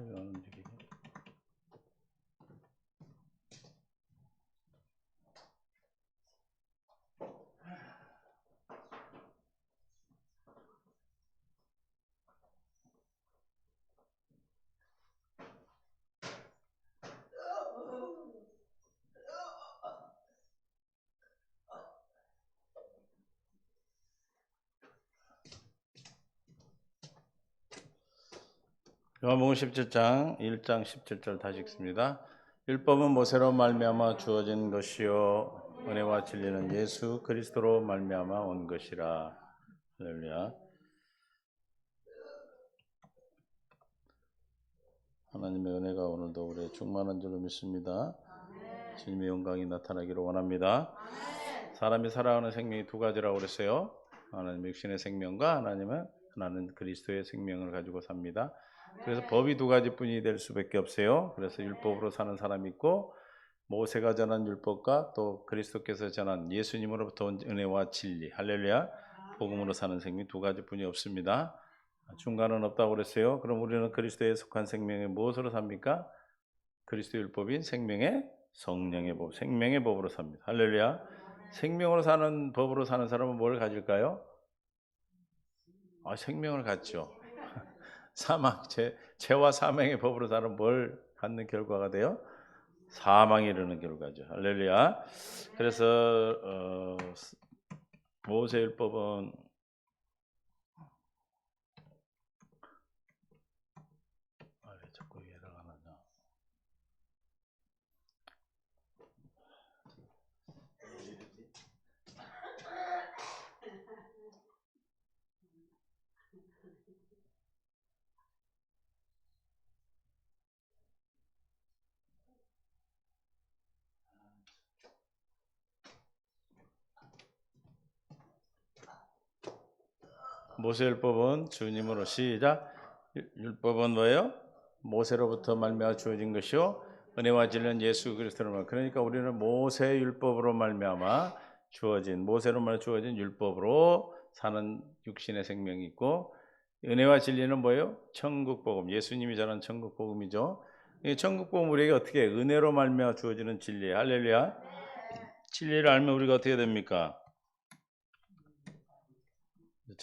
왜안 움직이지? 요한복음 17장 1장 17절 다시 읽습니다. 율법은 모세로 말미암아 주어진 것이요 은혜와 진리는 예수 그리스도로 말미암아 온 것이라. 할렐루야. 하나님의 은혜가 오늘도 우리의 충만한 줄로 믿습니다. 주님의 영광이 나타나기를 원합니다. 사람이 살아가는 생명이 두 가지라고 그랬어요. 하나님의 육신의 생명과 하나는 그리스도의 생명을 가지고 삽니다. 그래서 법이 두 가지뿐이 될 수밖에 없어요. 그래서 율법으로 사는 사람이 있고 모세가 전한 율법과 또 그리스도께서 전한 예수님으로부터 온 은혜와 진리, 할렐루야, 복음으로 사는 생명이 두 가지뿐이 없습니다. 중간은 없다고 그랬어요. 그럼 우리는 그리스도에 속한 생명의 무엇으로 삽니까? 그리스도 율법인 생명의 성령의 법, 생명의 법으로 삽니다. 할렐루야. 생명으로 사는 법으로 사는 사람은 뭘 가질까요? 생명을 갖죠. 죄와 사망의 법으로 사는 뭘 갖는 결과가 돼요? 사망에 이르는 결과죠. 할렐루야. 그래서 모세율법은 왜 자꾸 얘가 안 하냐? 모세율법은 주님으로 시작. 율법은 뭐예요? 모세로부터 말미암아 주어진 것이요 은혜와 진리는 예수 그리스도로 말. 그러니까 우리는 모세 율법으로 말미암아 모세로 말미암아 주어진 율법으로 사는 육신의 생명이 있고, 은혜와 진리는 뭐예요? 천국 복음. 예수님이 전한 천국 복음이죠. 이 천국 복음 우리에게 어떻게 은혜로 말미암아 주어지는 진리. 할렐루야. 진리를 알면 우리가 어떻게 됩니까?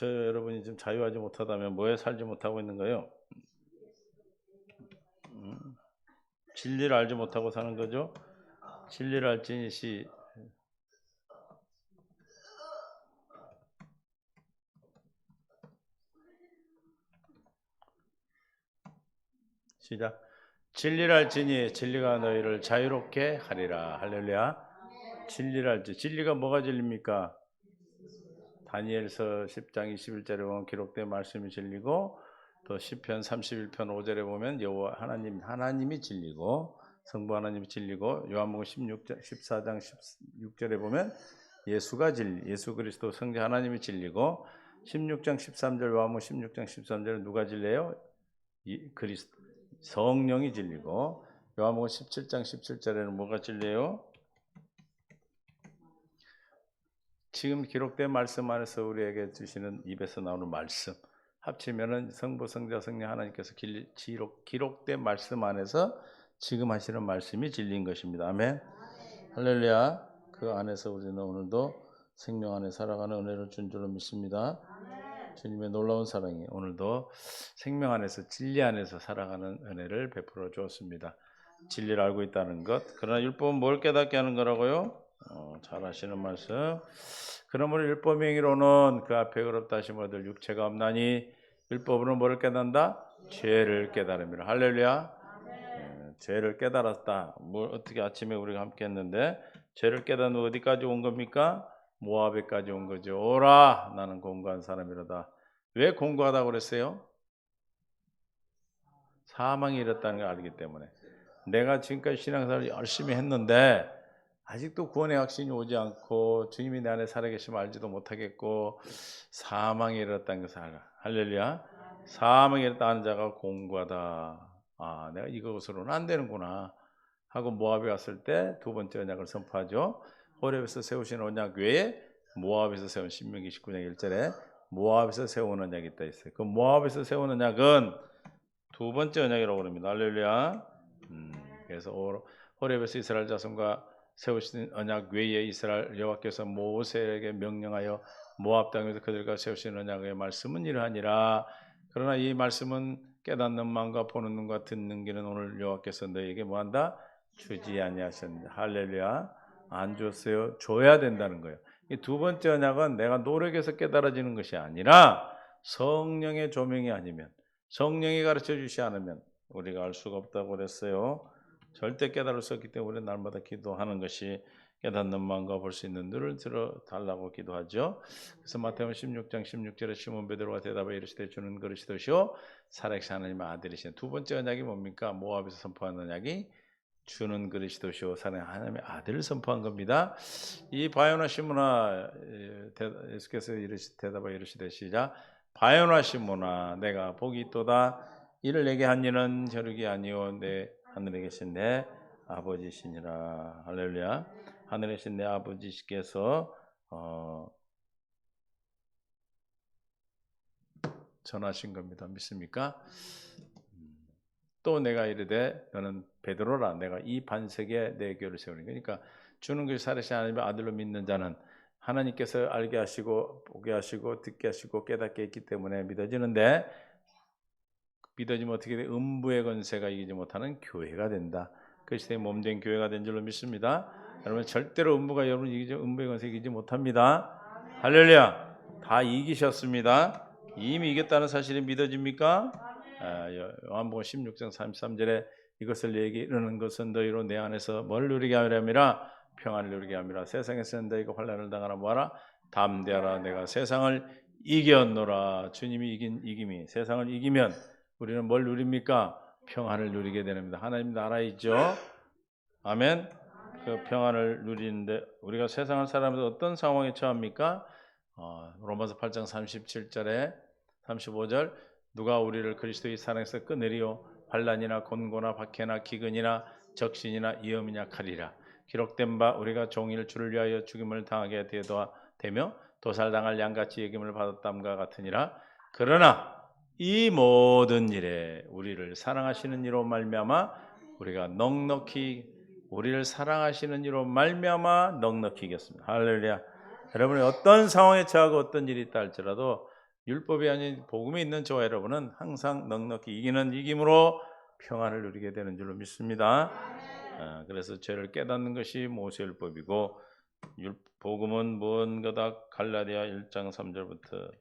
여러분이 지금 자유하지 못하다면 뭐에 살지 못하고 있는 거예요? 진리를 알지 못하고 사는 거죠. 진리를 알지니 시작. 진리를 알지니 진리가 너희를 자유롭게 하리라. 할렐루야. 진리를 알지. 진리가 뭐가 진리입니까? 다니엘서 10장 21절에 보면 기록된 말씀이 진리고, 또 시편 31편 5절에 보면 여호와 하나님이 진리고, 성부 하나님이 진리고, 요한복음 14장 16절에 보면 예수가 진리, 예수 그리스도 성자 하나님이 진리고, 16장 13절 요한복음 16장 13절은 누가 진리예요? 그리스도 성령이 진리고, 요한복음 17장 17절에는 뭐가 진리예요? 지금 기록된 말씀 안에서 우리에게 주시는 입에서 나오는 말씀 합치면은 성부, 성자, 성령 하나님께서 기록된 말씀 안에서 지금 하시는 말씀이 진리인 것입니다. 아멘. 할렐루야. 그 안에서 우리는 오늘도 생명 안에 살아가는 은혜를 준 줄로 믿습니다. 주님의 놀라운 사랑이 오늘도 생명 안에서 진리 안에서 살아가는 은혜를 베풀어 주었습니다. 진리를 알고 있다는 것. 그러나 율법은 뭘 깨닫게 하는 거라고요? 잘 아시는 말씀. 그러므로 율법 행위로는 그 앞에 의롭다 하심 얻을 육체가 없나니 율법으로 뭐를 깨닫는다? 죄를 깨달음이라. 할렐루야. 죄를 깨달았다. 어떻게 아침에 우리가 함께 했는데, 죄를 깨닫는 어디까지 온 겁니까? 모압에까지 온 거죠. 오라, 나는 공고한 사람이로다. 왜 공고하다고 그랬어요? 사망이 이렇다는 걸 알기 때문에. 내가 지금까지 신앙생활을 열심히 했는데 아직도 구원의 확신이 오지 않고 주님이 내 안에 살아계심을 알지도 못하겠고 사망에 이르렀다는 것을 알아. 할렐루야. 사망에 이르렀다는 자가 공고하다. 내가 이것으로는 안 되는구나 하고 모압에 갔을 때 두 번째 언약을 선포하죠. 호렙에서 세우신 언약 외에 모압에서 세운 신명기 19장 1절에 모압에서 세운 언약이 있다 있어요. 그 모압에서 세운 언약은 두 번째 언약이라고 그럽니다. 할렐루야. 그래서 호렙에서 이스라엘 자손과 세우신 언약 외에 이스라엘 여호와께서 모세에게 명령하여 모압 땅에서 그들과 세우신 언약의 말씀은 이러하니라. 그러나 이 말씀은 깨닫는 마음과 보는 눈과 듣는 귀는 오늘 여호와께서 너희에게 뭐한다? 주지 아니하셨느냐. 할렐루야. 안 줬어요. 줘야 된다는 거예요. 이 두 번째 언약은 내가 노력해서 깨달아지는 것이 아니라 성령의 조명이 아니면, 성령이 가르쳐 주시 않으면 우리가 알 수가 없다고 그랬어요. 절대 깨달을 수 없기 때문에 날마다 기도하는 것이 깨닫는 마음과 볼 수 있는 눈을 들어 달라고 기도하죠. 그래서 마태복음 16장 16절에 시몬 베드로가 대답하여 이르시되 주는 그리스도시요 살아계신 하나님의 아들이시네. 두 번째 언약이 뭡니까? 모압에서 선포한 언약이 주는 그리스도시요 살아계신 하나님의 아들을 선포한 겁니다. 이 바요나 시몬아, 예수께서 대답하여 이르시되 시작. 바요나 시몬아, 내가 복이 있도다. 이를 내게 한 이는 혈육이 아니요 내 하늘에 계신 내 아버지시니라. 할렐루야. 하늘에 계신 내 아버지께서 전하신 겁니다. 믿습니까? 또 내가 이르되 너는 베드로라. 내가 이 반석에 내 교를 세우니. 그러니까 주는 것이 살아계신 하나님의 아들로 믿는 자는 하나님께서 알게 하시고 보게 하시고 듣게 하시고 깨닫게 했기 때문에 믿어지는데, 믿어지면 어떻게 돼? 음부의 권세가 이기지 못하는 교회가 된다. 그리스도의 몸된 교회가 된 줄로 믿습니다. 여러분 절대로 음부의 권세 이기지 못합니다. 할렐루야. 다 이기셨습니다. 이미 이겼다는 사실이 믿어집니까? 요한복음 16장 33절에 이것을 내게 이르는 것은 너희로 내 안에서 뭘 누리게 하려니라? 평안을 누리게 함이라. 세상에서는 너희가 환난을 당하나 뭐하라? 담대하라. 내가 세상을 이겼노라. 주님이 이김이 세상을 이기면 우리는 뭘 누립니까? 평안을 누리게 됩니다. 하나님 나라에 있죠. 아멘. 그 평안을 누리는데 우리가 세상을 살아가면서 어떤 상황에 처합니까? 로마서 8장 37절에 35절 누가 우리를 그리스도의 사랑에서 끊으리요? 환난이나 곤고나 박해나 기근이나 적신이나 위험이냐 칼이라. 기록된 바 우리가 종일 주를 위하여 죽임을 당하게 되며 도살당할 양같이 여김을 받았담과 같으니라. 그러나 이 모든 일에 우리를 사랑하시는 이로 말미암아 우리가 넉넉히 우리를 사랑하시는 이로 말미암아 넉넉히 이겼습니다. 할렐루야. 여러분이 어떤 상황에 처하고 어떤 일이 있다 할지라도 율법이 아닌 복음이 있는 저와 여러분은 항상 넉넉히 이김으로 평안을 누리게 되는 줄로 믿습니다. 그래서 죄를 깨닫는 것이 모세율법이고 복음은 무언가다. 갈라디아 1장 3절부터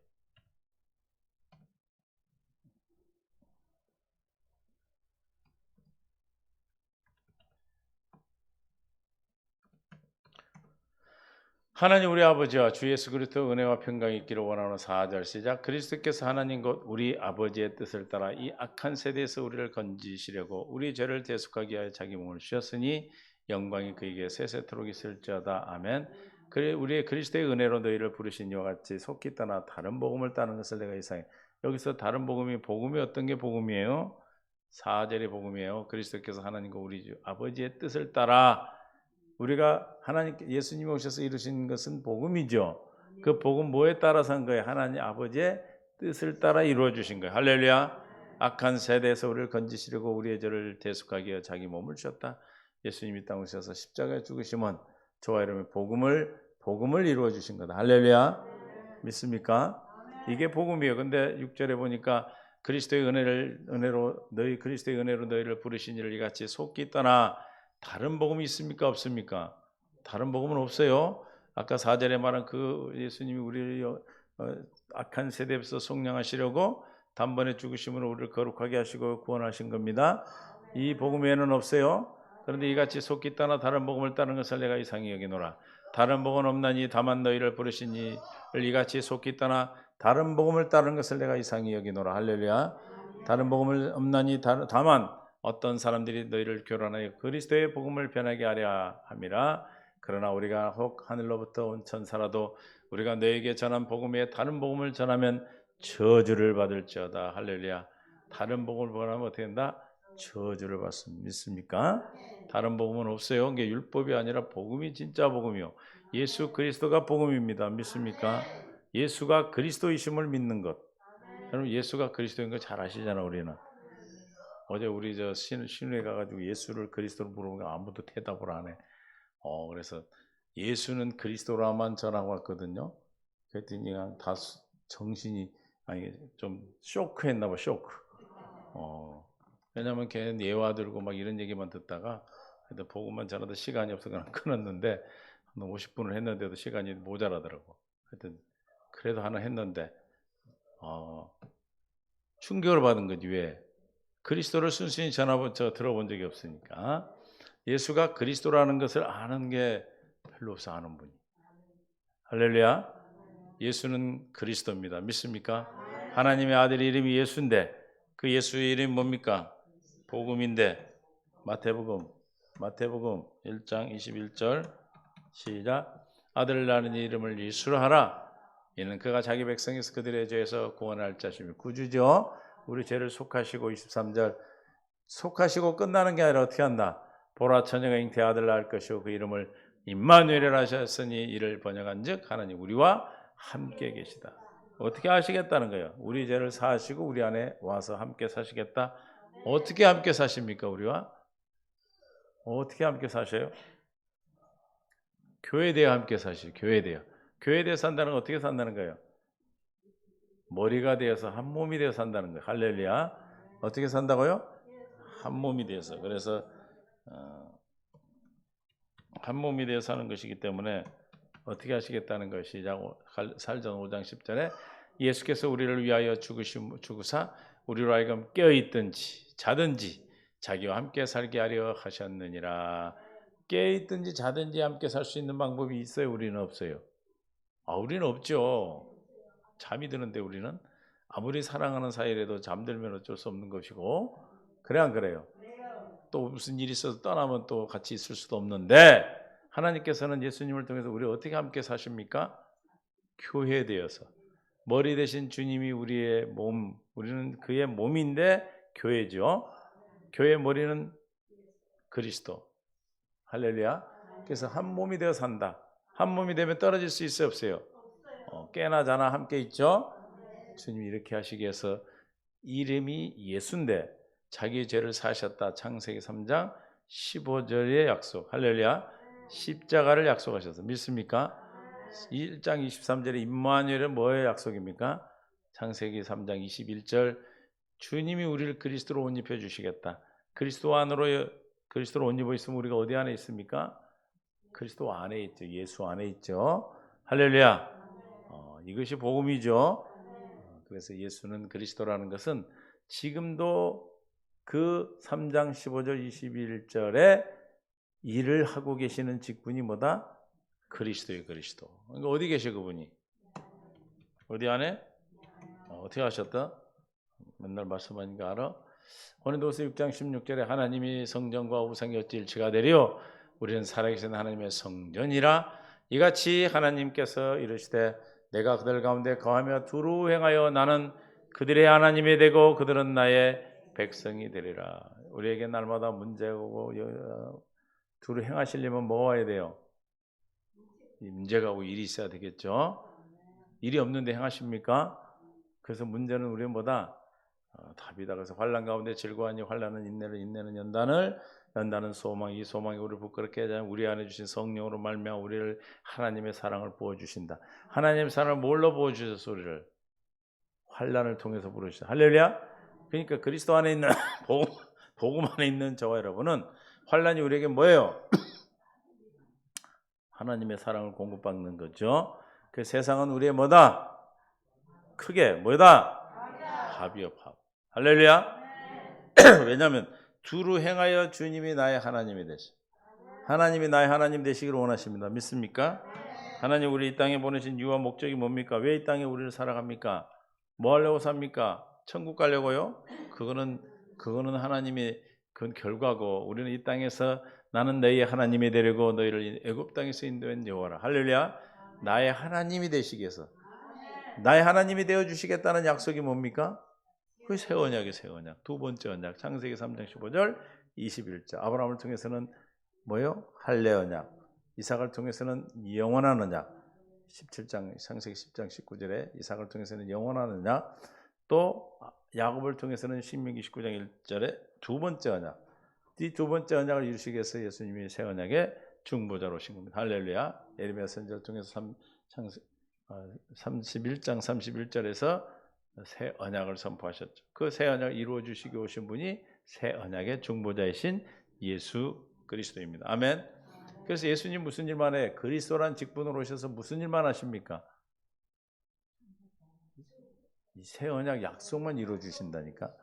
하나님 우리 아버지와 주 예수 그리스도 은혜와 평강이 있기를 원하는 4절 시작. 그리스도께서 하나님 곧 우리 아버지의 뜻을 따라 이 악한 세대에서 우리를 건지시려고 우리 죄를 대속하기 위하여 자기 몸을 주셨으니 영광이 그에게 세세토록 있을지어다. 아멘. 그래 우리의 그리스도의 은혜로 너희를 부르신 이와 같이 속히 떠나 다른 복음을 따르는 것을 내가 이상해. 여기서 다른 복음이 어떤 게 복음이에요? 4절의 복음이에요. 그리스도께서 하나님과 우리 주 아버지의 뜻을 따라. 우리가 예수님이 오셔서 이루신 것은 복음이죠. 그 복음 뭐에 따라서 한 거예요? 하나님 아버지의 뜻을 따라 이루어 주신 거예요. 할렐루야. 악한 세대에서 우리를 건지시려고 우리의 죄를 대속하기 위해 자기 몸을 주셨다. 예수님이 땅에 오셔서 십자가에 죽으심은 저와 여러분의 복음을 이루어 주신 거다. 할렐루야. 믿습니까? 이게 복음이에요. 근데 6절에 보니까 그리스도의 은혜로 너희를 부르신 이를 이같이 속기 떠나 다른 복음이 있습니까? 없습니까? 다른 복음은 없어요. 아까 4절에 말한 그 예수님이 우리를 악한 세대에서 속량하시려고 단번에 죽으심으로 우리를 거룩하게 하시고 구원하신 겁니다. 이 복음 외에는 없어요. 그런데 이같이 속기 떠나 다른 복음을 따르는 것을 내가 이상히 여기노라. 다른 복음은 없나니 다만 너희를 부르신 이를 이같이 속기 떠나 다른 복음을 따르는 것을 내가 이상히 여기노라. 할렐루야. 다른 복음을 없나니 다만 어떤 사람들이 너희를 교란하여 그리스도의 복음을 변하게 하려 함이라. 그러나 우리가 혹 하늘로부터 온 천사라도 우리가 너에게 전한 복음 외에 다른 복음을 전하면 저주를 받을지어다. 할렐루야. 다른 복음을 전하면 어떻게 된다? 저주를 받습니다. 믿습니까? 다른 복음은 없어요. 이게 율법이 아니라 복음이 진짜 복음이요. 예수 그리스도가 복음입니다. 믿습니까? 예수가 그리스도이심을 믿는 것. 여러분 예수가 그리스도인 거 잘 아시잖아 우리는. 어제 우리 저 신우에 가가지고 예수를 그리스도로 물어보니까 아무도 대답을 안 해. 그래서 예수는 그리스도라만 전하고 왔거든요. 그랬더니 그냥 다 정신이 아니 좀 쇼크했나 봐, 쇼크. 왜냐면 걔는 예화 들고 막 이런 얘기만 듣다가 근데 복음만 전하다 시간이 없어서 그냥 끊었는데 한 50분을 했는데도 시간이 모자라더라고. 하여튼 그래도 하나 했는데 충격을 받은 거지. 왜? 그리스도를 순순히 들어본 적이 없으니까. 예수가 그리스도라는 것을 아는 게 별로 없어, 아는 분이. 할렐루야. 예수는 그리스도입니다. 믿습니까? 하나님의 아들 이름이 예수인데 그 예수의 이름이 뭡니까? 복음인데 마태복음 1장 21절 시작. 아들을 낳는 이름을 예수로 하라. 이는 그가 자기 백성에서 그들의 죄에서 구원할 자심이 구주죠. 우리 죄를 속하시고 23절 속하시고 끝나는 게 아니라 어떻게 한다? 보라 처녀가 잉태 아들 낳을 것이요 그 이름을 임마누엘이라 하셨으니 이를 번역한즉 하나님 우리와 함께 계시다. 어떻게 하시겠다는 거예요? 우리 죄를 사하시고 우리 안에 와서 함께 사시겠다. 어떻게 함께 사십니까? 우리와 어떻게 함께 사셔요? 교회되어 함께 사시죠. 교회되어 산다는 건 어떻게 산다는 거예요? 머리가 되어서 한 몸이 되어 산다는 거예요. 할렐루야. 어떻게 산다고요? 한 몸이 되어서. 그래서 한 몸이 되어 사는 것이기 때문에 어떻게 하시겠다는 것이 살전 5장 10절에 예수께서 우리를 위하여 죽으사 우리로 하여금 깨어있든지 자든지 자기와 함께 살게 하려 하셨느니라. 깨어있든지 자든지 함께 살 수 있는 방법이 있어요? 우리는 없어요? 우리는 없죠. 잠이 드는데 우리는 아무리 사랑하는 사이라도 잠들면 어쩔 수 없는 것이고 그래 안 그래요? 또 무슨 일이 있어서 떠나면 또 같이 있을 수도 없는데 하나님께서는 예수님을 통해서 우리 어떻게 함께 사십니까? 교회되어서 머리 대신 주님이 우리의 몸, 우리는 그의 몸인데 교회죠. 교회의 머리는 그리스도. 할렐루야. 그래서 한 몸이 되어 산다. 한 몸이 되면 떨어질 수 있어요, 없어요? 깨나 자나 함께 있죠. 주님이 이렇게 하시기 위해서 이름이 예수인데 자기 죄를 사하셨다. 창세기 3장 15절의 약속. 할렐루야. 십자가를 약속하셔서 믿습니까? 1장 23절에 임마누엘은 뭐의 약속입니까? 창세기 3장 21절 주님이 우리를 그리스도로 옷 입혀 주시겠다. 그리스도 안으로 옷 입어 있으면 우리가 어디 안에 있습니까? 그리스도 안에 있죠. 예수 안에 있죠. 할렐루야. 이것이 복음이죠. 그래서 예수는 그리스도라는 것은 지금도 그 3장 15절 21절에 일을 하고 계시는 직분이 뭐다? 그리스도예요. 그리스도. 그러니까 어디 계셔 그분이? 어디 안에? 어떻게 하셨다? 맨날 말씀하니까 알아? 고린도서 6장 16절에 하나님이 성전과 우상이 어찌 일치가 되리요? 우리는 살아계신 하나님의 성전이라. 이같이 하나님께서 이르시되 내가 그들 가운데 거하며 두루 행하여 나는 그들의 하나님이 되고 그들은 나의 백성이 되리라. 우리에게 날마다 문제가 오고 두루 행하시려면 뭐가 와야 돼요? 문제가 오고 일이 있어야 되겠죠. 일이 없는데 행하십니까? 그래서 문제는 우리는 뭐다? 답이다. 그래서 환난 가운데 즐거워하니 환난은 인내를, 인내는 연단은 소망. 이 소망이 우리를 부끄럽게 하지 않으면 우리 안에 주신 성령으로 말미암아 우리를 하나님의 사랑을 부어주신다. 하나님의 사랑을 뭘로 부어주셔서 우리를? 환난을 통해서 부르시다. 할렐루야. 그러니까 그리스도 안에 있는 복음 안에 있는 저와 여러분은 환난이 우리에게 뭐예요? 하나님의 사랑을 공급받는 거죠. 그 세상은 우리의 뭐다? 크게 뭐다? 합이요, 합. 할렐루야. 왜냐하면 두루 행하여 주님이 나의 하나님이 되시. 하나님이 나의 하나님 되시기를 원하십니다. 믿습니까? 하나님 우리 이 땅에 보내신 이유와 목적이 뭡니까? 왜 이 땅에 우리를 살아갑니까? 뭐 하려고 삽니까? 천국 가려고요? 그거는 하나님의 그 결과고 우리는 이 땅에서 나는 너희의 하나님이 되려고 너희를 애굽 땅에서 인도한 여호와라. 할렐루야. 나의 하나님이 되시기 위해서 나의 하나님이 되어 주시겠다는 약속이 뭡니까? 그 새 언약이 새 언약. 두 번째 언약. 창세기 3장 15절 21절. 아브라함을 통해서는 뭐요? 할례 언약. 이삭을 통해서는 영원한 언약. 17장 창세기 10장 19절에 이삭을 통해서는 영원한 언약. 또 야곱을 통해서는 신명기 19장 1절에 두 번째 언약. 이 두 번째 언약을 이루시기 위해서 예수님이 새 언약의 중보자로 오신 겁니다. 할렐루야. 예레미야 선지자를 통해서 31장 31절에서 새 언약을 선포하셨죠. 그 새 언약을 이루어 주시기 오신 분이 새 언약의 중보자이신 예수 그리스도입니다. 아멘. 그래서 예수님 무슨 일만 해? 그리스도란 직분으로 오셔서 무슨 일만 하십니까? 이 새 언약 약속만 이루어 주신다니까.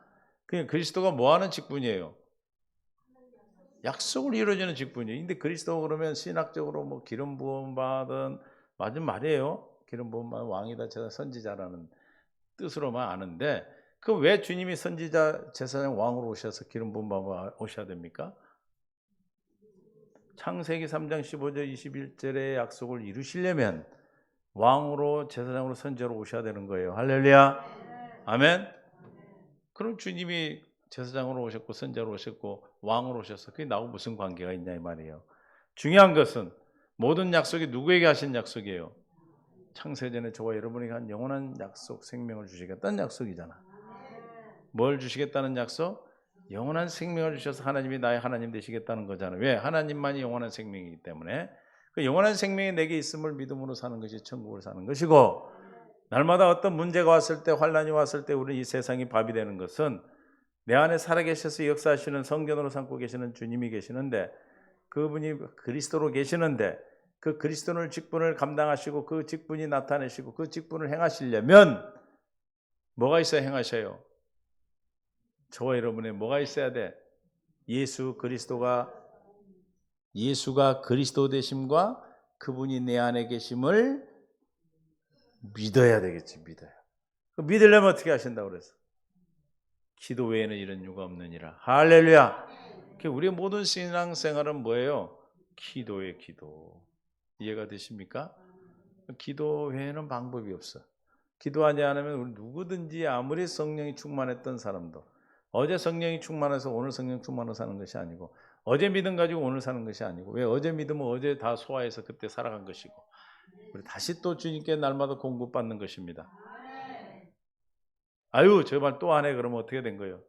그냥 그리스도가 뭐 하는 직분이에요? 약속을 이루어주는 직분이에요. 근데 그리스도 그러면 신학적으로 뭐 기름 부음 받은 맞은 말이에요. 기름 부음 받은 왕이다 제사 선지자라는 뜻으로만 아는데 그 왜 주님이 선지자 제사장 왕으로 오셔서 기름 부음 받아 오셔야 됩니까? 창세기 3장 15절 21절의 약속을 이루시려면 왕으로 제사장으로 선지자로 오셔야 되는 거예요. 할렐루야. 아멘. 그럼 주님이 제사장으로 오셨고 선지자로 오셨고 왕으로 오셔서 그게 나하고 무슨 관계가 있냐 이 말이에요. 중요한 것은 모든 약속이 누구에게 하신 약속이에요? 창세전에 저와 여러분에게 한 영원한 약속, 생명을 주시겠다는 약속이잖아. 뭘 주시겠다는 약속? 영원한 생명을 주셔서 하나님이 나의 하나님 되시겠다는 거잖아. 왜? 하나님만이 영원한 생명이기 때문에 그 영원한 생명이 내게 있음을 믿음으로 사는 것이 천국을 사는 것이고 날마다 어떤 문제가 왔을 때 환난이 왔을 때 우리 이 세상이 밥이 되는 것은 내 안에 살아계셔서 역사하시는 성전으로 삼고 계시는 주님이 계시는데 그분이 그리스도로 계시는데 그 그리스도를 직분을 감당하시고 그 직분이 나타내시고 그 직분을 행하시려면 뭐가 있어야 행하셔요? 저와 여러분의 뭐가 있어야 돼? 예수가 그리스도 되심과 그분이 내 안에 계심을 믿어야 되겠지. 믿어요. 믿으려면 어떻게 하신다고 그랬어? 기도 외에는 이런 이유가 없느니라. 할렐루야. 우리의 모든 신앙생활은 뭐예요? 기도의 기도. 이해가 되십니까? 기도 외에는 방법이 없어. 기도하지 않으면 우리 누구든지 아무리 성령이 충만했던 사람도 어제 성령이 충만해서 오늘 성령 충만으로 사는 것이 아니고 어제 믿음 가지고 오늘 사는 것이 아니고 왜 어제 믿음은 어제 다 소화해서 그때 살아간 것이고 우리 다시 또 주님께 날마다 공급받는 것입니다. 아유 저 말 또 안 해 그러면 어떻게 된 거예요?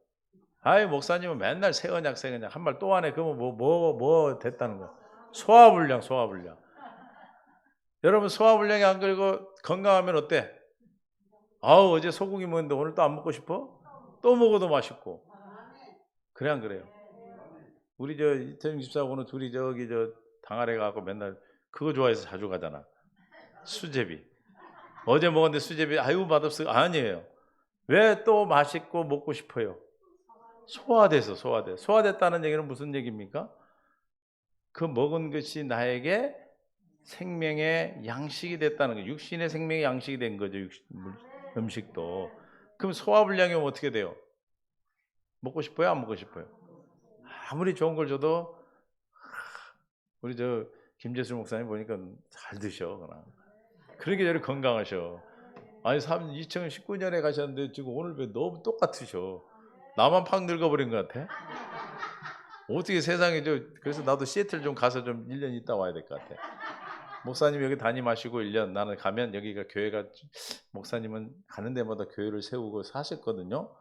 아유 목사님은 맨날 새 언약 한 말 또 안 해 그러면 뭐 됐다는 거야? 소화불량. 여러분 소화불량이 안 걸리고 건강하면 어때? 아우 어제 소고기 먹었는데 오늘 또 안 먹고 싶어? 또 먹어도 맛있고. 그래 안 그래요? 우리 이태영 집사하고는 둘이 당아래 가고 맨날 그거 좋아해서 자주 가잖아. 수제비. 어제 먹었는데 수제비 아유 맛없어. 아니에요. 왜 또 맛있고 먹고 싶어요? 소화됐다는 얘기는 무슨 얘기입니까? 그 먹은 것이 나에게 생명의 양식이 됐다는 거예요. 육신의 생명의 양식이 된 거죠. 음식도. 그럼 소화불량이 오면 어떻게 돼요? 먹고 싶어요? 안 먹고 싶어요? 아무리 좋은 걸 줘도 우리 김재수 목사님 보니까 잘 드셔. 그러게 저리 건강하셔. 아니 2019년에 가셨는데 지금 오늘 왜 너무 똑같으셔. 나만 팍 늙어버린 것 같아. 어떻게 세상에 그래서 나도 시애틀 좀 가서 좀 1년 있다 와야 될 것 같아. 목사님 여기 담임하시고 1년 나는 가면 여기가 교회가 목사님은 가는 데마다 교회를 세우고 사셨거든요.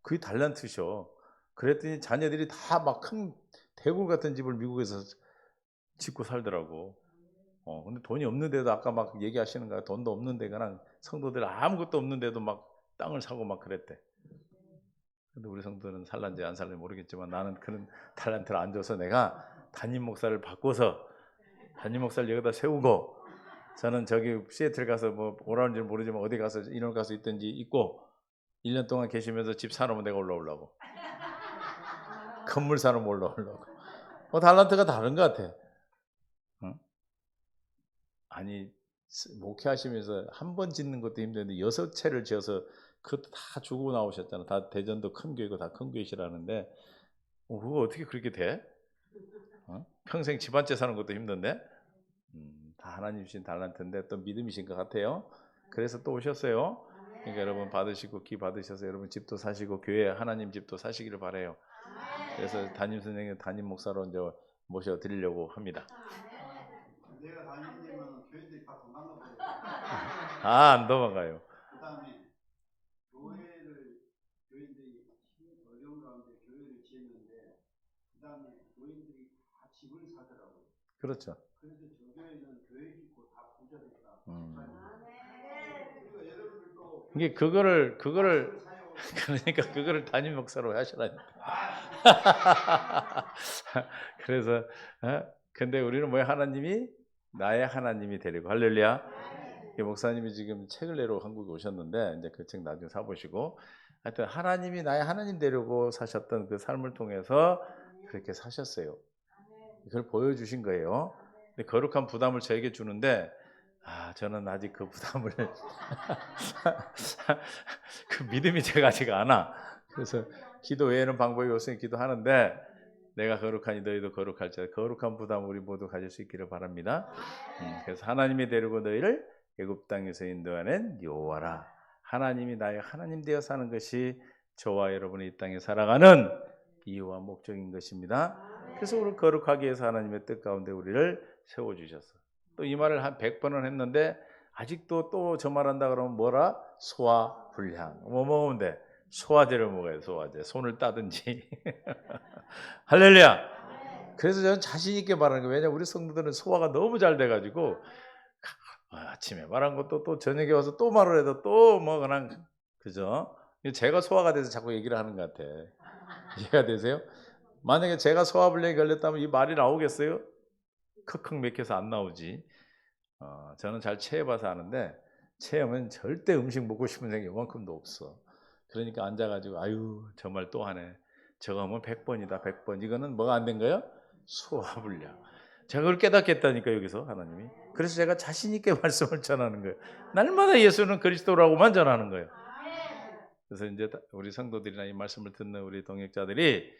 그게 달란트셔. 그랬더니 자녀들이 다 막 큰 대굴 같은 집을 미국에서 짓고 살더라고. 근데 돈이 없는데도 아까 막 얘기하시는 거야. 돈도 없는데 그냥 성도들 아무것도 없는데도 막 땅을 사고 막 그랬대. 근데 우리 성도는 살란지 안 살란지 모르겠지만 나는 그런 달란트를 안 줘서 내가 담임 목사를 바꿔서 담임 목사를 여기다 세우고 저는 저기 시애틀 가서 뭐 오라는지 모르지만 어디 가서 인원 가서 있든지 있고 1년 동안 계시면서 집 사놓으면 내가 올라오려고 건물 사놓으면 올라오려고 달란트가 다른 것 같아. 응? 아니 목회하시면서 한 번 짓는 것도 힘든데 6채를 지어서 그것도 다 주고 나오셨잖아. 다 대전도 큰 교회고 다 큰 교회시라는데 그거 어떻게 그렇게 돼? 평생 집 한 채 사는 것도 힘든데 다 하나님 주신 달란트인데 또 믿음이신 것 같아요. 그래서 또 오셨어요. 그러니까 여러분 받으시고 기 받으셔서 여러분 집도 사시고 교회 하나님 집도 사시기를 바래요. 그래서 담임 선생님 담임 목사로 이제 모셔 드리려고 합니다. 내가 담임되면 교인들이 다 도망가 버려요. 안 도망가요. 그다음에 교인들이 어려운 가운데 그렇죠. 그런데 저 교회는 교회 짓고 다 부자 됐다. 음. 그리고 여러분들도 이게 그거를 사용을 그러니까 그거를 담임 목사로 하시라니까. 그래서 근데 우리는 뭐야? 하나님이 나의 하나님이 되리고 할렐루야. 이 목사님이 지금 책을 내러 한국에 오셨는데 이제 그 책 나중에 사보시고 하여튼 하나님이 나의 하나님 되려고 사셨던 그 삶을 통해서 그렇게 사셨어요. 그걸 보여주신 거예요. 근데 거룩한 부담을 저에게 주는데 저는 아직 그 부담을 그 믿음이 제가 아직 안 와. 그래서 기도 외에는 방법이 없으니 기도하는데 내가 거룩하니 너희도 거룩할지어다. 거룩한 부담 우리 모두 가질 수 있기를 바랍니다. 그래서 하나님이 데리고 너희를 애굽 땅에서 인도하는 여호와라. 하나님이 나의 하나님 되어 사는 것이 저와 여러분이 이 땅에 살아가는 이유와 목적인 것입니다. 그래서 우리를 거룩하게 해서 하나님의 뜻 가운데 우리를 세워주셨어. 또 이 말을 한 100번은 했는데 아직도 또 저 말한다 그러면 뭐라? 소화불량. 뭐 먹으면 돼? 소화제를 먹어야 돼. 소화제. 손을 따든지. 할렐루야. 그래서 저는 자신 있게 말하는 거예요. 왜냐하면 우리 성도들은 소화가 너무 잘 돼가지고 아침에 말한 것도 또 저녁에 와서 또 말을 해도 또 뭐 그냥 그죠? 제가 소화가 돼서 자꾸 얘기를 하는 것 같아. 이해가 되세요? 만약에 제가 소화불량이 걸렸다면 이 말이 나오겠어요? 컥컥 맥혀서 안 나오지. 저는 잘 체해봐서 아는데 체하면 절대 음식 먹고 싶은 생각이 이만큼도 없어. 그러니까 앉아가지고 아유 정말 또 하네. 저거 하면 100번이다 100번. 이거는 뭐가 안 된 거야? 소화불량. 제가 그걸 깨닫겠다니까 여기서 하나님이. 그래서 제가 자신 있게 말씀을 전하는 거예요. 날마다 예수는 그리스도라고만 전하는 거예요. 그래서 이제 우리 성도들이나 이 말씀을 듣는 우리 동역자들이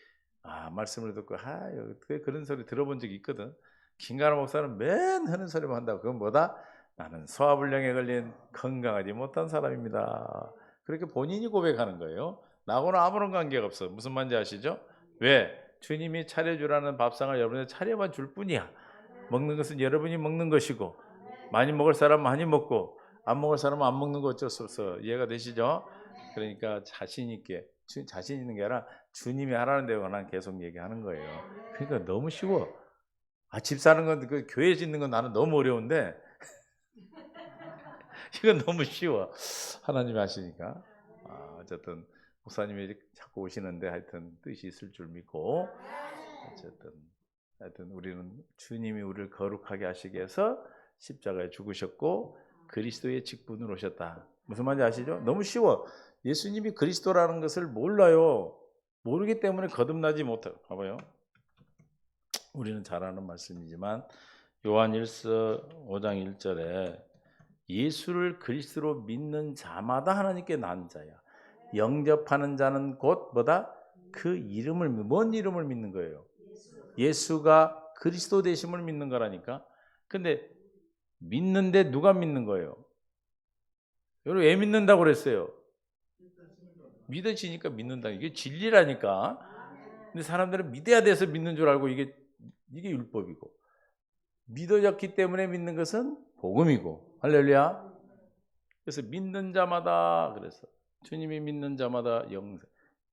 말씀을 듣고 어떻게 그런 소리 들어본 적이 있거든. 김가라 목사는 맨 하는 소리만 한다고. 그건 뭐다? 나는 소화불량에 걸린 건강하지 못한 사람입니다. 그렇게 본인이 고백하는 거예요. 나하고는 아무런 관계가 없어. 무슨 말인지 아시죠? 왜? 주님이 차려주라는 밥상을 여러분이 차려만 줄 뿐이야. 먹는 것은 여러분이 먹는 것이고 많이 먹을 사람은 많이 먹고 안 먹을 사람은 안 먹는 거 어쩔 수 없어. 이해가 되시죠? 그러니까 자신 있게, 자신 있는 게 아니라 주님이 하라는 대로 난 계속 얘기하는 거예요. 그러니까 너무 쉬워. 집 사는 건, 그 교회 짓는 건 나는 너무 어려운데 이건 너무 쉬워. 하나님이 하시니까. 어쨌든 목사님이 자꾸 오시는데 하여튼 뜻이 있을 줄 믿고 하여튼 우리는 주님이 우리를 거룩하게 하시기 위해서 십자가에 죽으셨고 그리스도의 직분으로 오셨다. 무슨 말인지 아시죠? 너무 쉬워. 예수님이 그리스도라는 것을 몰라요. 모르기 때문에 거듭나지 못해요. 봐봐요. 우리는 잘 아는 말씀이지만 요한 1서 5장 1절에 예수를 그리스도로 믿는 자마다 하나님께 난 자야. 영접하는 자는 곧 뭐다? 그 이름을, 뭔 이름을 믿는 거예요? 예수가 그리스도 되심을 믿는 거라니까. 근데 믿는데 누가 믿는 거예요? 여러분 왜 믿는다고 그랬어요? 믿어지니까 믿는다. 이게 진리라니까. 근데 사람들은 믿어야 돼서 믿는 줄 알고 이게 율법이고 믿어졌기 때문에 믿는 것은 복음이고. 할렐루야. 그래서 믿는 자마다 그래서 주님이 믿는 자마다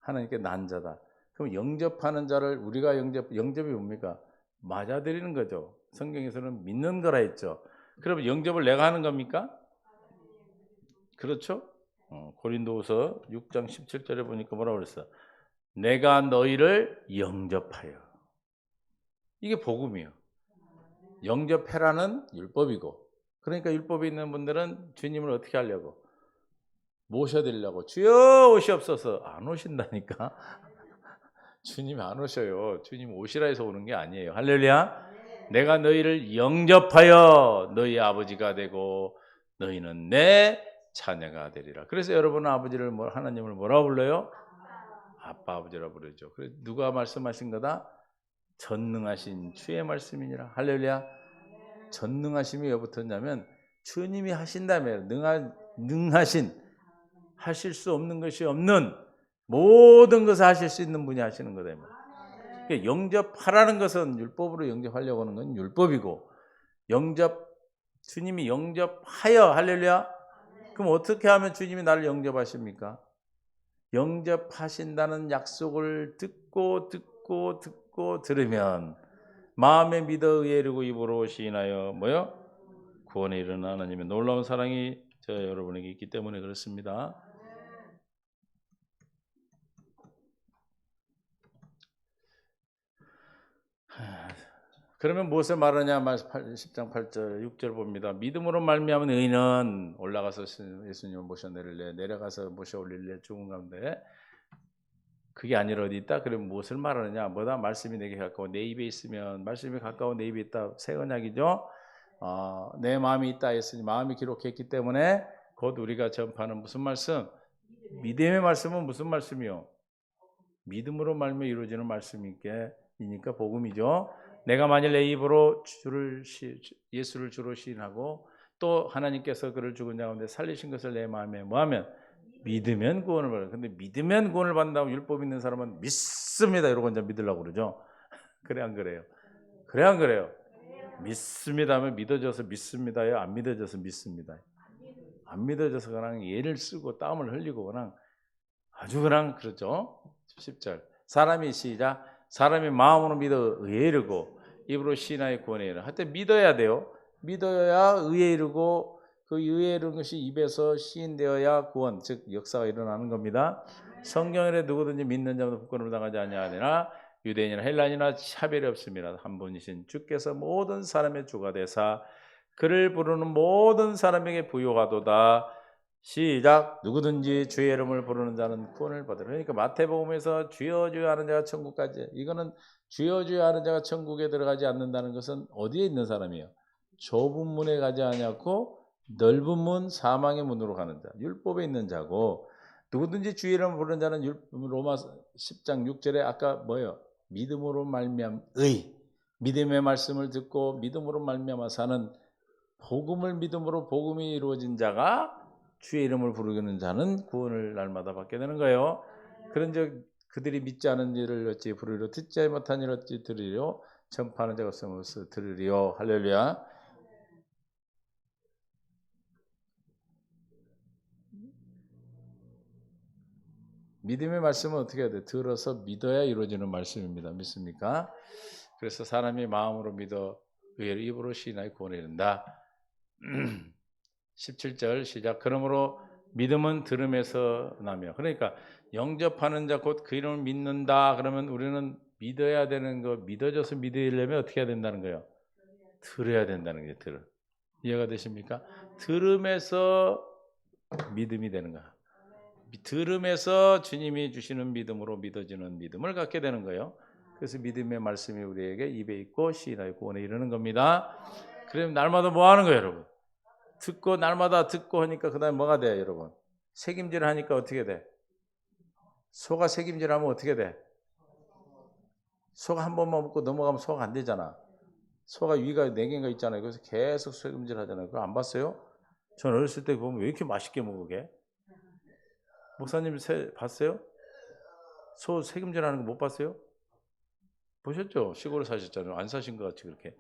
하나님께 난 자다. 그럼 영접하는 자를 우리가 영접이 뭡니까? 맞아들이는 거죠. 성경에서는 믿는 거라 했죠. 그러면 영접을 내가 하는 겁니까? 그렇죠? 고린도후서 6장 17절에 보니까 뭐라고 그랬어? 내가 너희를 영접하여. 이게 복음이에요. 영접해라는 율법이고. 그러니까 율법에 있는 분들은 주님을 어떻게 하려고? 모셔드리려고. 주여 오시옵소서. 안 오신다니까. 주님이 안 오셔요. 주님 오시라 해서 오는 게 아니에요. 할렐루야. 내가 너희를 영접하여 너희 아버지가 되고 너희는 내 자녀가 되리라. 그래서 여러분은 아버지를 하나님을 뭐라고 불러요? 아빠 아버지라고 부르죠. 그래서 누가 말씀하신 거다? 전능하신 주의 말씀이니라. 할렐루야. 전능하심이 왜 붙었냐면 주님이 하신다며. 능하신, 하실 수 없는 것이 없는 모든 것을 하실 수 있는 분이 하시는 거다. 영접하라는 것은 율법으로 영접하려고 하는 건 율법이고, 주님이 영접하여. 할렐루야. 그럼 어떻게 하면 주님이 나를 영접하십니까? 영접하신다는 약속을 듣고 들으면 마음에 믿어 의에 이르고 입으로 시인하여 뭐요? 구원에 이르는 하나님의 놀라운 사랑이 저 여러분에게 있기 때문에 그렇습니다. 그러면 무엇을 말하냐? 10장 8절 6절 봅니다. 믿음으로 말미암은 의인은 올라가서 예수님을 모셔 내릴래, 내려가서 모셔 올릴래, 죽은 가운데. 그게 아니라 어디 있다? 그러면 무엇을 말하느냐? 뭐다? 말씀이 내게 가까워 내 입에 있으면, 말씀이 가까워 내 입에 있다. 새 언약이죠. 내 마음이 있다 했으니 마음이 기록했기 때문에 곧 우리가 전파하는 무슨 말씀? 믿음의 말씀은 무슨 말씀이요? 믿음으로 말미암아 이루어지는 말씀이니까 복음이죠. 내가 만일 내 입으로 예수를 주로 시인하고 또 하나님께서 그를 죽은 자 가운데 살리신 것을 내 마음에 뭐하면 믿으면 구원을 받아요. 근데 믿으면 구원을 받는다고 율법 있는 사람은 믿습니다 이러고 이제 믿으려고 그러죠. 그래 안 그래요? 그래 안 그래요? 믿습니다 하면 믿어져서 믿습니다요? 안 믿어져서 믿습니다. 안 믿어져서 그냥 예를 쓰고 땀을 흘리고 그냥 아주 그냥 그렇죠. 10절 사람이 시작 사람이 마음으로 믿어 의에 이르고 입으로 시인하여 구원에 이르는 하여튼 믿어야 돼요. 믿어야 의에 이르고 그 의에 이르는 것이 입에서 시인되어야 구원 즉 역사가 일어나는 겁니다. 성경에 누구든지 믿는 자마다 부끄러움을 당하지 아니하니라 유대인이나 헬라인이나 차별이 없습니다. 한 분이신 주께서 모든 사람의 주가 되사 그를 부르는 모든 사람에게 부요하도다. 시작 누구든지 주의 이름을 부르는 자는 구원을 받으라. 그러니까 마태복음에서 주여 주여 하는 자가 천국까지 이거는 주여 주여 하는 자가 천국에 들어가지 않는다는 것은 어디에 있는 사람이에요? 좁은 문에 가지 아니하고 넓은 문 사망의 문으로 가는 자 율법에 있는 자고 누구든지 주의 이름을 부르는 자는 로마 10장 6절에 아까 뭐예요? 믿음으로 말미암 믿음의 말씀을 듣고 믿음으로 말미암아 사는 복음을 믿음으로 복음이 이루어진 자가 주의 이름을 부르는 자는 구원을 날마다 받게 되는 거예요. 그런즉 그들이 믿지 않은 일을 어찌 부르리요 듣지 못한 일을 어찌 들으리요 전파하는 자가 없으면서 들으리요. 할렐루야. 믿음의 말씀은 어떻게 해야 돼? 들어서 믿어야 이루어지는 말씀입니다. 믿습니까? 그래서 사람이 마음으로 믿어 의를 입으로 시인하여 구원에 이른다. 17절 시작 그러므로 믿음은 들음에서 나며 그러니까 영접하는 자 곧 그 이름을 믿는다 그러면 우리는 믿어야 되는 거 믿어져서 믿으려면 어떻게 해야 된다는 거예요? 들어야 된다는 게 들어 이해가 되십니까? 들음에서 믿음이 되는 거야. 들음에서 주님이 주시는 믿음으로 믿어지는 믿음을 갖게 되는 거예요. 그래서 믿음의 말씀이 우리에게 입에 있고 시인하여 구원에 이르는 겁니다. 그럼 날마다 뭐 하는 거예요 여러분? 듣고 날마다 듣고 하니까 그 다음에 뭐가 돼요 여러분? 책임질 하니까 어떻게 돼? 소가 책임질 하면 어떻게 돼? 소가 한 번만 먹고 넘어가면 소가 안 되잖아. 소가 위가 4개인가 있잖아요. 그래서 계속 책임질 하잖아요. 그거 안 봤어요? 전 어렸을 때 보면 왜 이렇게 맛있게 먹게? 목사님 봤어요? 소 책임질 하는 거 못 봤어요? 보셨죠? 시골에 사셨잖아요. 안 사신 것 같이 그렇게.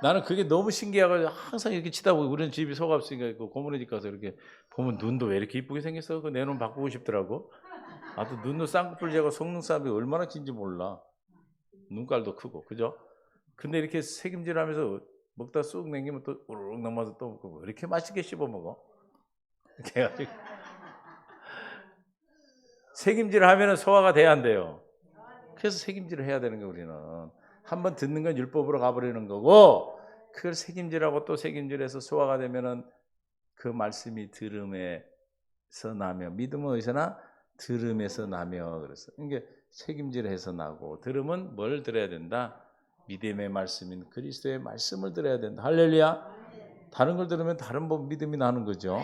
나는 그게 너무 신기해가지고 항상 이렇게 치다보고 우리는 집이 소가 없으니까 그 고모네 집 가서 이렇게 보면 눈도 왜 이렇게 이쁘게 생겼어? 그 내 눈 바꾸고 싶더라고. 나도 눈도 쌍꺼풀 제거 속눈 썹이 얼마나 긴지 몰라. 눈깔도 크고 그죠? 근데 이렇게 책임질하면서 먹다 쑥 남기면 또 우르륵 넘어서 또 먹고 왜 이렇게 맛있게 씹어 먹어? 이렇게 해가지고 책임질 하면은 소화가 돼야 안 돼요. 그래서 책임질을 해야 되는 거 우리는. 한번 듣는 건 율법으로 가버리는 거고 그걸 책임질하고 또 책임질해서 소화가 되면은 그 말씀이 들음에서 나며 믿음은 어디서 나? 들음에서 나며 그래서 이게 책임질해서 나고 들음은 뭘 들어야 된다? 믿음의 말씀인 그리스도의 말씀을 들어야 된다. 할렐루야. 다른 걸 들으면 다른 믿음이 나는 거죠.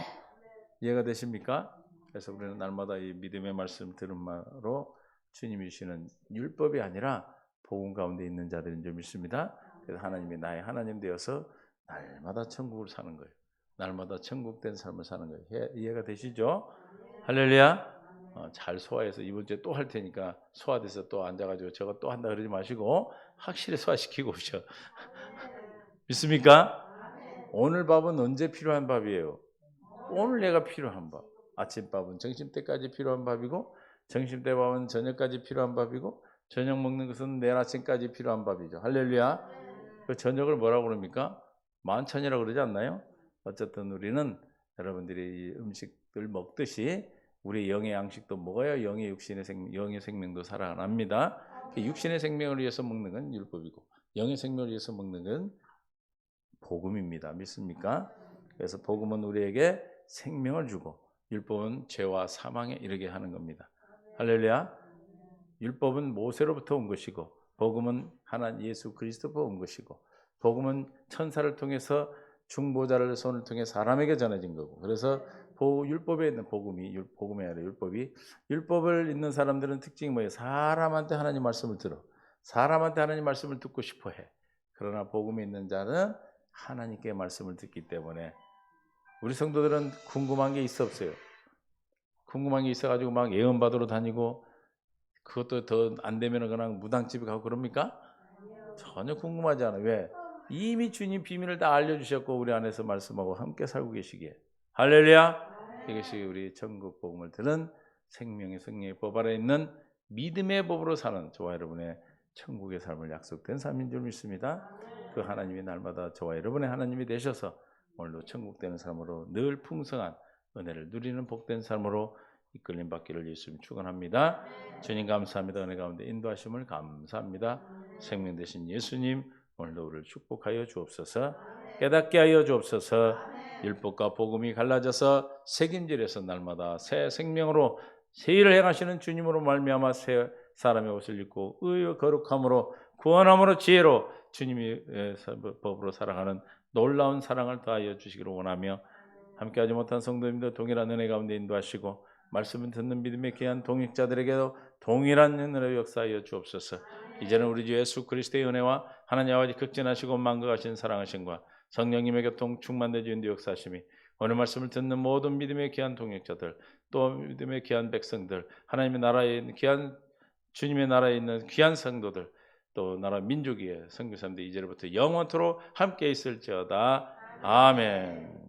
이해가 되십니까? 그래서 우리는 날마다 이 믿음의 말씀 들음으로 주님이 주시는 율법이 아니라 복음 가운데 있는 자들인 줄 믿습니다. 그래서 하나님이 나의 하나님 되어서 날마다 천국을 사는 거예요. 날마다 천국된 삶을 사는 거예요. 이해가 되시죠? 할렐루야. 잘 소화해서 이번 주에 또 할 테니까 소화돼서 또 앉아가지고 저거 또 한다 그러지 마시고 확실히 소화시키고 오셔. 믿습니까? 오늘 밥은 언제 필요한 밥이에요? 오늘 내가 필요한 밥. 아침밥은 점심때까지 필요한 밥이고 점심때 밥은 저녁까지 필요한 밥이고 저녁 먹는 것은 내일 아침까지 필요한 밥이죠. 할렐루야. 그 저녁을 뭐라고 그럽니까? 만찬이라고 그러지 않나요? 어쨌든 우리는 여러분들이 이 음식들 먹듯이 우리 영의 양식도 먹어야 영의 영의 생명도 살아납니다. 육신의 생명을 위해서 먹는 건 율법이고 영의 생명을 위해서 먹는 건 복음입니다. 믿습니까? 그래서 복음은 우리에게 생명을 주고 율법은 죄와 사망에 이르게 하는 겁니다. 할렐루야. 율법은 모세로부터 온 것이고 복음은 하나님 예수 그리스도로부터 온 것이고 복음은 천사를 통해서 중보자를 손을 통해 사람에게 전해진 거고 그래서 율법에 있는 복음이 아니라 율법을 읽는 사람들은 특징이 뭐예요? 사람한테 하나님 말씀을 들어 사람한테 하나님 말씀을 듣고 싶어 해. 그러나 복음에 있는 자는 하나님께 말씀을 듣기 때문에 우리 성도들은 궁금한 게 있어 없어요? 궁금한 게 있어가지고 막 예언 받으러 다니고 그것도 더 안 되면 그냥 무당집에 가고 그럽니까? 전혀 궁금하지 않아요. 왜? 이미 주님 비밀을 다 알려주셨고 우리 안에서 말씀하고 함께 살고 계시기에 할렐루야. 이것이 우리 천국 복음을 들은 생명의 승리의 법 아래 있는 믿음의 법으로 사는 저와 여러분의 천국의 삶을 약속된 삶인 줄 믿습니다. 그 하나님이 날마다 저와 여러분의 하나님이 되셔서 오늘도 천국 되는 삶으로 늘 풍성한 은혜를 누리는 복된 삶으로 이끌림 받기를 예수님 축원합니다. 주님 감사합니다. 은혜 가운데 인도하심을 감사합니다. 생명 되신 예수님 오늘도 우리를 축복하여 주옵소서. 깨닫게 하여 주옵소서. 율법과 복음이 갈라져서 책임질에서 날마다 새 생명으로 새 일을 행하시는 주님으로 말미암아 새 사람의 옷을 입고 의와 거룩함으로 구원함으로 지혜로 주님의 법으로 살아가는 놀라운 사랑을 더하여 주시기를 원하며 함께하지 못한 성도님들 동일한 은혜 가운데 인도하시고 말씀을 듣는 믿음의 귀한 동역자들에게도 동일한 은혜로 역사하여 주옵소서. 이제는 우리 주 예수 그리스도의 은혜와 하나님 아버지 극진하시고 만극하신 사랑하심과 성령님의 교통 충만되어 인도 역사하심이 오늘 말씀을 듣는 모든 믿음의 귀한 동역자들 또 믿음의 귀한 백성들 하나님의 나라에 있는 귀한 주님의 나라에 있는 귀한 성도들 또 나라 민족의 선교사님들 이제부터 영원토록 함께 있을지어다. 아멘.